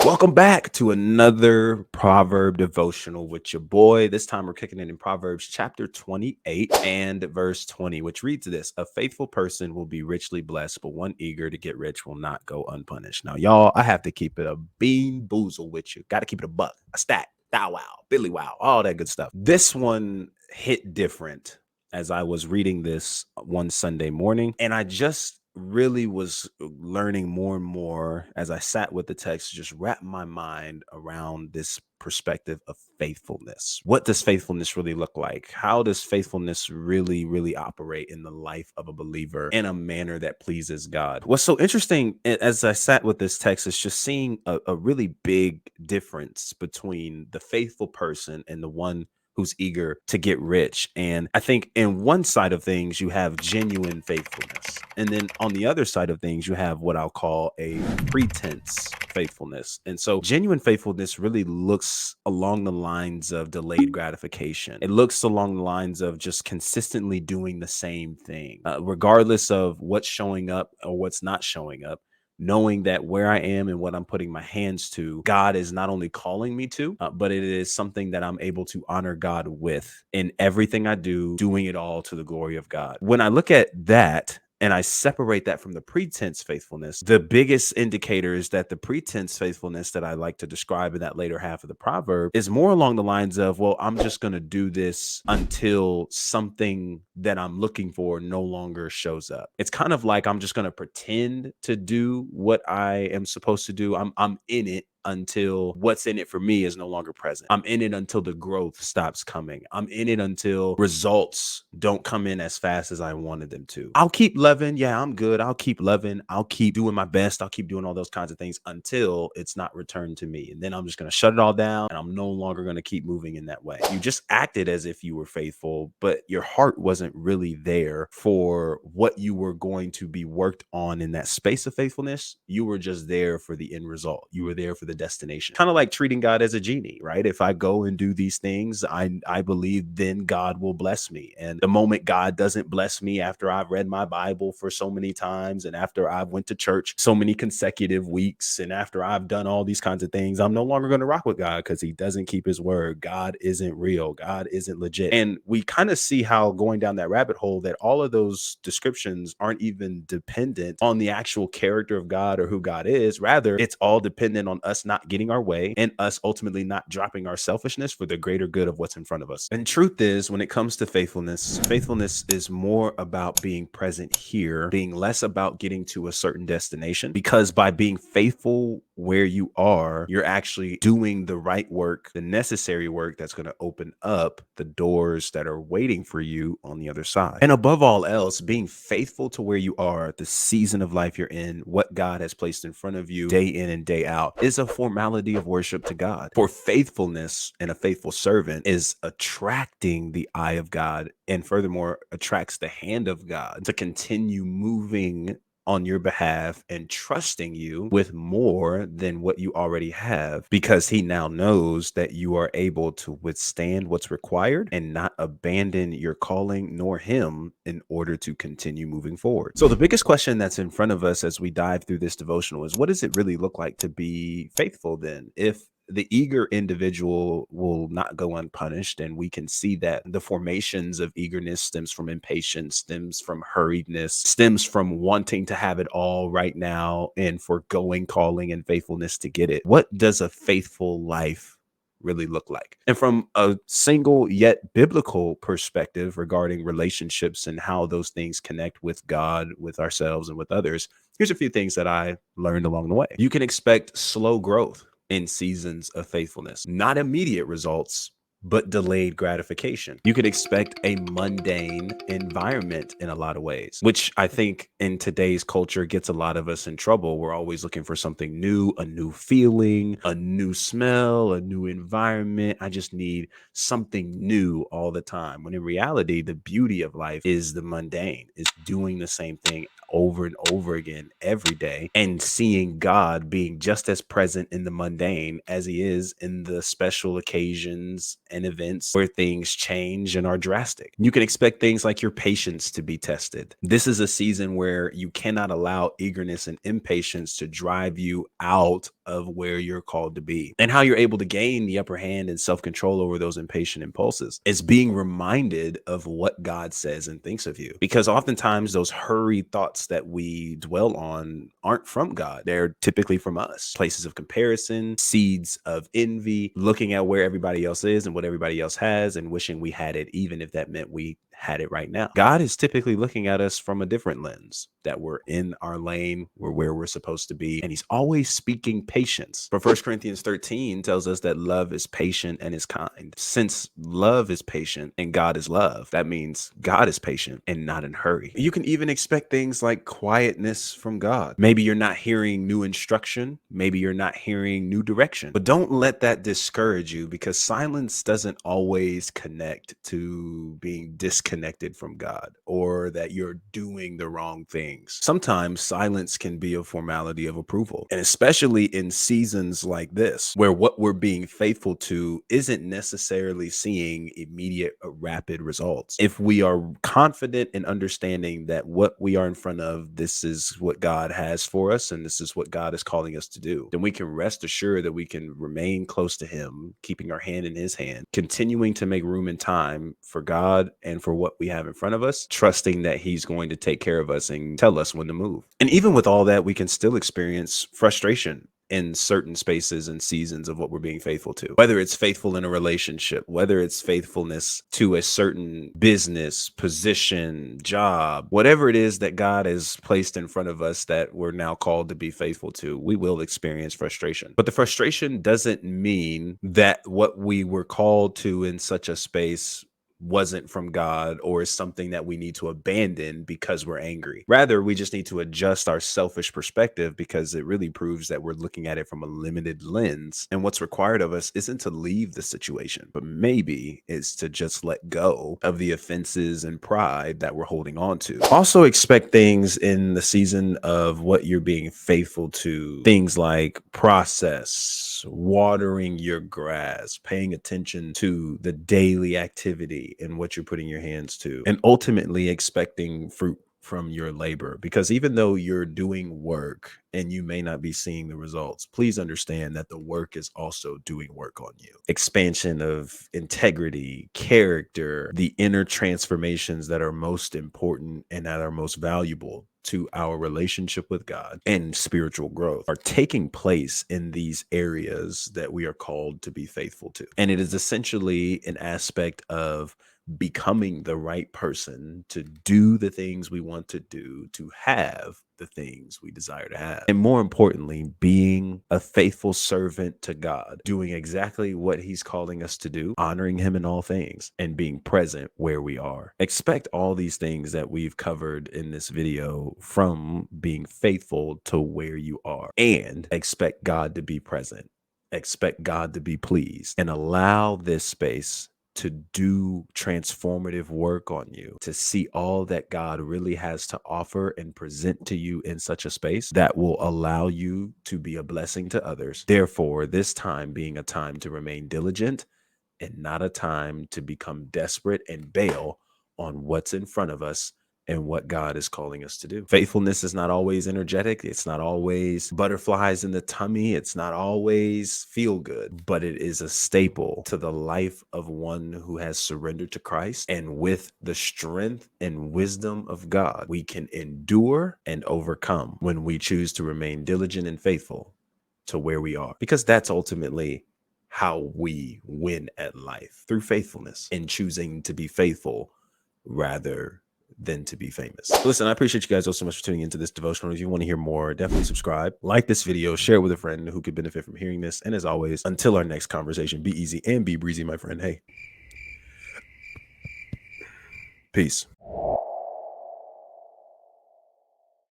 Welcome back to another Proverb Devotional with your boy. This time we're kicking it in Proverbs chapter 28 and verse 20, which reads this: A faithful person will be richly blessed, but one eager to get rich will not go unpunished. Now, y'all, I have to keep it a bean boozle with you. Got to keep it a buck, a stack, thou wow, Billy wow, all that good stuff. This one hit different as I was reading this one Sunday morning, and I just really was learning more and more as I sat with the text, just wrap my mind around this perspective of faithfulness. What does faithfulness really look like? How does faithfulness really operate in the life of a believer in a manner that pleases God? What's so interesting as I sat with this text is just seeing a really big difference between the faithful person and the one who's eager to get rich. And I think in one side of things, you have genuine faithfulness. And then on the other side of things, you have what I'll call a pretense faithfulness. And so genuine faithfulness really looks along the lines of delayed gratification. It looks along the lines of just consistently doing the same thing, regardless of what's showing up or what's not showing up, knowing that where I am and what I'm putting my hands to, God is not only calling me to, but it is something that I'm able to honor God with in everything I do, doing it all to the glory of God. When I look at that, and I separate that from the pretense faithfulness, the biggest indicator is that the pretense faithfulness that I like to describe in that later half of the proverb is more along the lines of, well, I'm just going to do this until something that I'm looking for no longer shows up. It's kind of like I'm just going to pretend to do what I am supposed to do. I'm in it until what's in it for me is no longer present. I'm in it until the growth stops coming. I'm in it until results don't come in as fast as I wanted them to. I'll keep loving. Yeah, I'm good. I'll keep loving. I'll keep doing my best. I'll keep doing all those kinds of things until it's not returned to me. And then I'm just going to shut it all down and I'm no longer going to keep moving in that way. You just acted as if you were faithful, but your heart wasn't really there for what you were going to be worked on in that space of faithfulness. You were just there for the end result. You were there for the destination. Kind of like treating God as a genie, right? If I go and do these things, I believe then God will bless me. And the moment God doesn't bless me after I've read my Bible for so many times and after I've went to church so many consecutive weeks and after I've done all these kinds of things, I'm no longer going to rock with God because he doesn't keep his word. God isn't real. God isn't legit. And we kind of see how going down that rabbit hole that all of those descriptions aren't even dependent on the actual character of God or who God is. Rather, it's all dependent on us not getting our way and us ultimately not dropping our selfishness for the greater good of what's in front of us. And truth is, when it comes to faithfulness, faithfulness is more about being present here, being less about getting to a certain destination, because by being faithful where you are, you're actually doing the right work, the necessary work that's going to open up the doors that are waiting for you on the other side. And above all else, being faithful to where you are, the season of life you're in, what God has placed in front of you day in and day out is a formality of worship to God. For faithfulness and a faithful servant is attracting the eye of God and furthermore attracts the hand of God to continue moving on your behalf and trusting you with more than what you already have, because he now knows that you are able to withstand what's required and not abandon your calling nor him in order to continue moving forward. So the biggest question that's in front of us as we dive through this devotional is, what does it really look like to be faithful then? If the eager individual will not go unpunished, and we can see that the formations of eagerness stems from impatience, stems from hurriedness, stems from wanting to have it all right now and foregoing calling and faithfulness to get it. What does a faithful life really look like? And from a single yet biblical perspective regarding relationships and how those things connect with God, with ourselves, and with others, here's a few things that I learned along the way. You can expect slow growth in seasons of faithfulness, not immediate results, but delayed gratification. You could expect a mundane environment in a lot of ways, which I think in today's culture gets a lot of us in trouble. We're always looking for something new, a new feeling, a new smell, a new environment. I just need something new all the time. When in reality, the beauty of life is the mundane, is doing the same thing over and over again every day, and seeing God being just as present in the mundane as he is in the special occasions and events where things change and are drastic. You can expect things like your patience to be tested. This is a season where you cannot allow eagerness and impatience to drive you out of where you're called to be. And how you're able to gain the upper hand and self-control over those impatient impulses is being reminded of what God says and thinks of you. Because oftentimes those hurried thoughts that we dwell on aren't from God. They're typically from us. Places of comparison, seeds of envy, looking at where everybody else is and what everybody else has and wishing we had it, even if that meant we had it right now. God is typically looking at us from a different lens, that we're in our lane, we're where we're supposed to be, and he's always speaking patience. But 1 Corinthians 13 tells us that love is patient and is kind. Since love is patient and God is love, that means God is patient and not in a hurry. You can even expect things like quietness from God. Maybe you're not hearing new instruction, maybe you're not hearing new direction, but don't let that discourage you, because silence doesn't always connect to being disconnected from God or that you're doing the wrong things. Sometimes silence can be a formality of approval, and especially in seasons like this, where what we're being faithful to isn't necessarily seeing immediate rapid results. If we are confident in understanding that what we are in front of, this is what God has for us and this is what God is calling us to do, then we can rest assured that we can remain close to him, keeping our hand in his hand, continuing to make room and time for God and for what we have in front of us, trusting that he's going to take care of us and tell us when to move. And even with all that, we can still experience frustration in certain spaces and seasons of what we're being faithful to, whether it's faithful in a relationship, whether it's faithfulness to a certain business, position, job, whatever it is that God has placed in front of us that we're now called to be faithful to, we will experience frustration. But the frustration doesn't mean that what we were called to in such a space wasn't from God or is something that we need to abandon because we're angry. Rather, we just need to adjust our selfish perspective, because it really proves that we're looking at it from a limited lens. And what's required of us isn't to leave the situation, but maybe it's to just let go of the offenses and pride that we're holding on to. Also expect things in the season of what you're being faithful to. Things like process, watering your grass, paying attention to the daily activity and what you're putting your hands to, and ultimately expecting fruit from your labor. Because even though you're doing work and you may not be seeing the results, please understand that the work is also doing work on you. Expansion of integrity, character, the inner transformations that are most important and that are most valuable to our relationship with God and spiritual growth are taking place in these areas that we are called to be faithful to. And it is essentially an aspect of becoming the right person to do the things we want to do, to have the things we desire to have. And more importantly, being a faithful servant to God, doing exactly what he's calling us to do, honoring him in all things, and being present where we are. Expect all these things that we've covered in this video from being faithful to where you are, and expect God to be present. Expect God to be pleased, and allow this space to do transformative work on you, to see all that God really has to offer and present to you in such a space that will allow you to be a blessing to others. Therefore, this time being a time to remain diligent and not a time to become desperate and bail on what's in front of us and what God is calling us to do. Faithfulness is not always energetic. It's not always butterflies in the tummy. It's not always feel good, but it is a staple to the life of one who has surrendered to Christ. And with the strength and wisdom of God, we can endure and overcome when we choose to remain diligent and faithful to where we are, because that's ultimately how we win at life, through faithfulness and choosing to be faithful rather than to be famous. Listen, I appreciate you guys so much for tuning into this devotional. If you want to hear more, definitely subscribe, like this video, share it with a friend who could benefit from hearing this. And as always, until our next conversation, be easy and be breezy, my friend. Hey, peace.